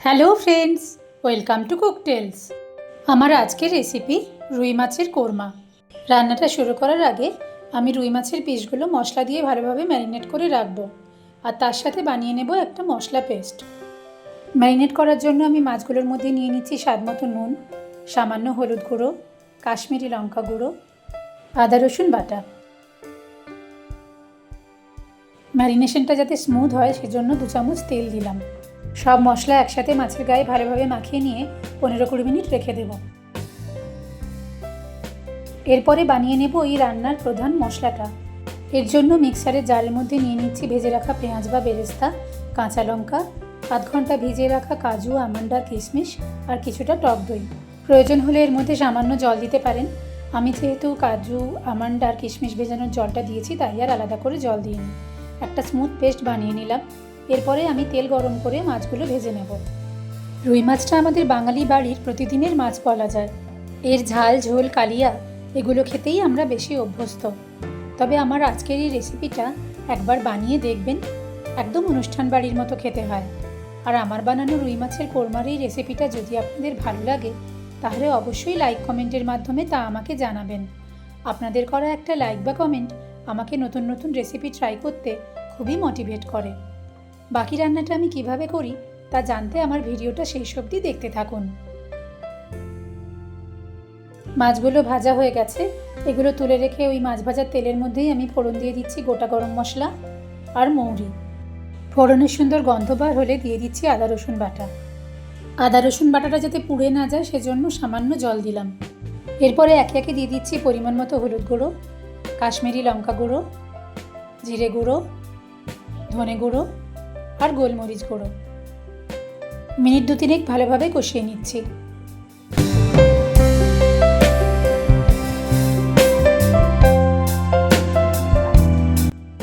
Hello friends, welcome to Cooktails. আমার আজকের recipe রুই মাছের কোরমা। রান্নাটা শুরু করার আগে আমি রুই মাছের পিসগুলো মশলা দিয়ে ভালোভাবে ম্যারিনেট করে রাখবো, আর তার সাথে বানিয়ে নেব একটা মশলা পেস্ট। ম্যারিনেট করার জন্য আমি মাছগুলোর মধ্যে নিয়ে নিচ্ছি স্বাদমতো নুন, সামান্য হলুদ গুঁড়ো, কাশ্মীরি লঙ্কা গুঁড়ো, আদা রসুন বাটা। ম্যারিনেশনটা যাতে স্মুথ হয় সেজন্য 2 চামচ তেল দিলাম। সব মশলা একসাথে মাছের গায়ে ভালোভাবে মাখিয়ে নিয়ে 15-20 মিনিট রেখে দেব। এরপরে বানিয়ে নেব এই রান্নার প্রধান মশলাটা। এর জন্য মিক্সারের জারের মধ্যে নিয়ে নিচ্ছি ভেজে রাখা পেঁয়াজ বা বেরেস্তা, কাঁচা লঙ্কা, আধ ঘন্টা ভিজিয়ে রাখা কাজু, আমন্ড আর কিশমিশ, আর কিছুটা টক দই। প্রয়োজন হলে এর মধ্যে সামান্য জল দিতে পারেন। আমি যেহেতু কাজু, আমন্ড আর কিশমিশ ভেজানোর জলটা দিয়েছি, তাই আর আলাদা করে জল দিইনি। একটা স্মুথ পেস্ট বানিয়ে নিলাম। এরপরে আমি তেল গরম করে মাছগুলো ভেজে নেব। রুই মাছটা আমাদের বাঙালি বাড়ির প্রতিদিনের মাছ বলা যায়। এর ঝাল, ঝোল, কালিয়া এগুলো খেতেই আমরা বেশি অভ্যস্ত। তবে আমার আজকের এই রেসিপিটা একবার বানিয়ে দেখবেন, একদম অনুষ্ঠান বাড়ির মতো খেতে হয়। আর আমার বানানো রুই মাছের কোরমার এই রেসিপিটা যদি আপনাদের ভালো লাগে, তাহলে অবশ্যই লাইক কমেন্টের মাধ্যমে তা আমাকে জানাবেন। আপনাদের করা একটা লাইক বা কমেন্ট আমাকে নতুন নতুন রেসিপি ট্রাই করতে খুবই মোটিভেট করে। বাকি রান্নাটা আমি কিভাবে করি তা জানতে আমার ভিডিওটা শেষ অবধি দেখতে থাকুন। মাছগুলো ভাজা হয়ে গেছে, এগুলো তুলে রেখে ওই মাছ ভাজার তেলের মধ্যেই আমি ফোড়ন দিয়ে দিচ্ছি গোটা গরম মশলা আর মৌরি। ফোড়নের সুন্দর গন্ধ বার হলে দিয়ে দিচ্ছি আদা রসুন বাটা। আদা রসুন বাটাটা যাতে পুড়ে না যায় সেজন্য সামান্য জল দিলাম। এরপরে একে একে দিয়ে দিচ্ছি পরিমাণ মতো হলুদ গুঁড়ো, কাশ্মীরি লঙ্কা গুঁড়ো, জিরে গুঁড়ো, ধনে গুঁড়ো আর গোলমরিচ গুঁড়ো। মিনিট 2-3 ভালোভাবে কষিয়ে নিচ্ছি।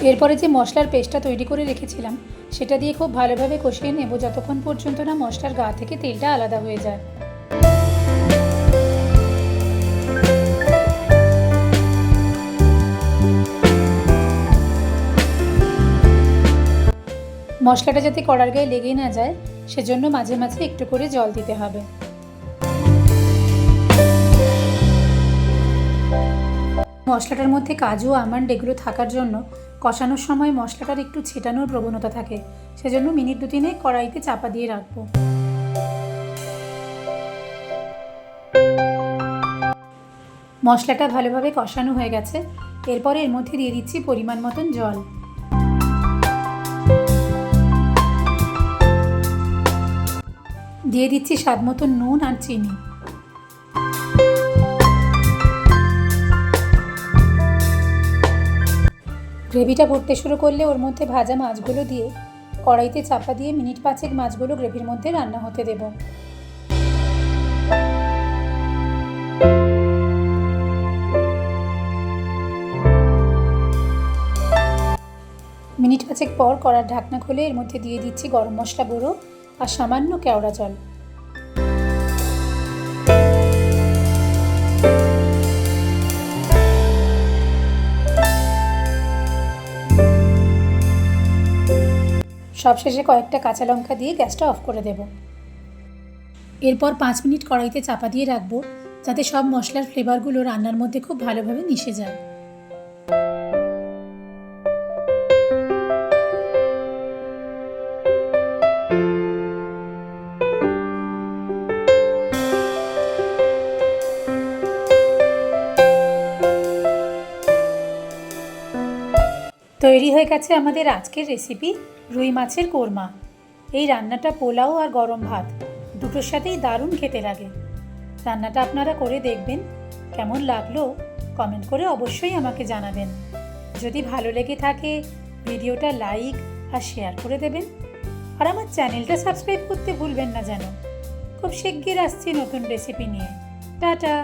এরপরে যে মশলার পেস্টটা তৈরি করে রেখেছিলাম সেটা দিয়ে খুব ভালোভাবে কষিয়ে নেব, যতক্ষণ পর্যন্ত না মশলার গা থেকে তেলটা আলাদা হয়ে যায়। মশলাটা যাতে কড়ার গায়ে লেগে না যায় সেজন্য মাঝে মাঝে একটু করে জল দিতে হবে। মশলাটার মধ্যে কাজু, আমন্ড এগুলো থাকার জন্য কষানোর সময় মশলাটার একটু ছেটানোর প্রবণতা থাকে, সেজন্য মিনিট 2-3 কড়াইতে চাপা দিয়ে রাখবো। মশলাটা ভালোভাবে কষানো হয়ে গেছে। এরপরে এর মধ্যে দিয়ে দিচ্ছি পরিমাণ মতন জল। দিয়ে দিচ্ছি স্বাদ মতো নুন আর চিনি। গ্রেভিটা ফুটতে শুরু করলে ওর মধ্যে ভাজা মাছগুলো দিয়ে কড়াইতে চাপা দিয়ে মিনিট 5 মাছগুলো গ্রেভির মধ্যে রান্না হতে দেব। মিনিট 5 পর কড়ার ঢাকনা খুলে এর মধ্যে দিয়ে দিচ্ছি গরম মশলা গুঁড়ো আর সামান্য কেওড়া জল। সবশেষে কয়েকটা কাঁচা লঙ্কা দিয়ে গ্যাসটা অফ করে দেব। এরপর 5 মিনিট কড়াইতে চাপা দিয়ে রাখবো, যাতে সব মশলার ফ্লেভারগুলো রান্নার মধ্যে খুব ভালোভাবে মিশে যায়। তৈরি হয়ে গেছে আমাদের আজকের রেসিপি রুই মাছের কোরমা। এই রান্নাটা পোলাও আর গরম ভাত দুটোর সাথেই দারুণ খেতে লাগে। রান্নাটা আপনারা করে দেখবেন, কেমন লাগলো কমেন্ট করে অবশ্যই আমাকে জানাবেন। যদি ভালো লেগে থাকে ভিডিওটা লাইক আর শেয়ার করে দেবেন, আর আমার চ্যানেলটা সাবস্ক্রাইব করতে ভুলবেন না যেন। খুব শিগগির আসছি নতুন রেসিপি নিয়ে। টাটা।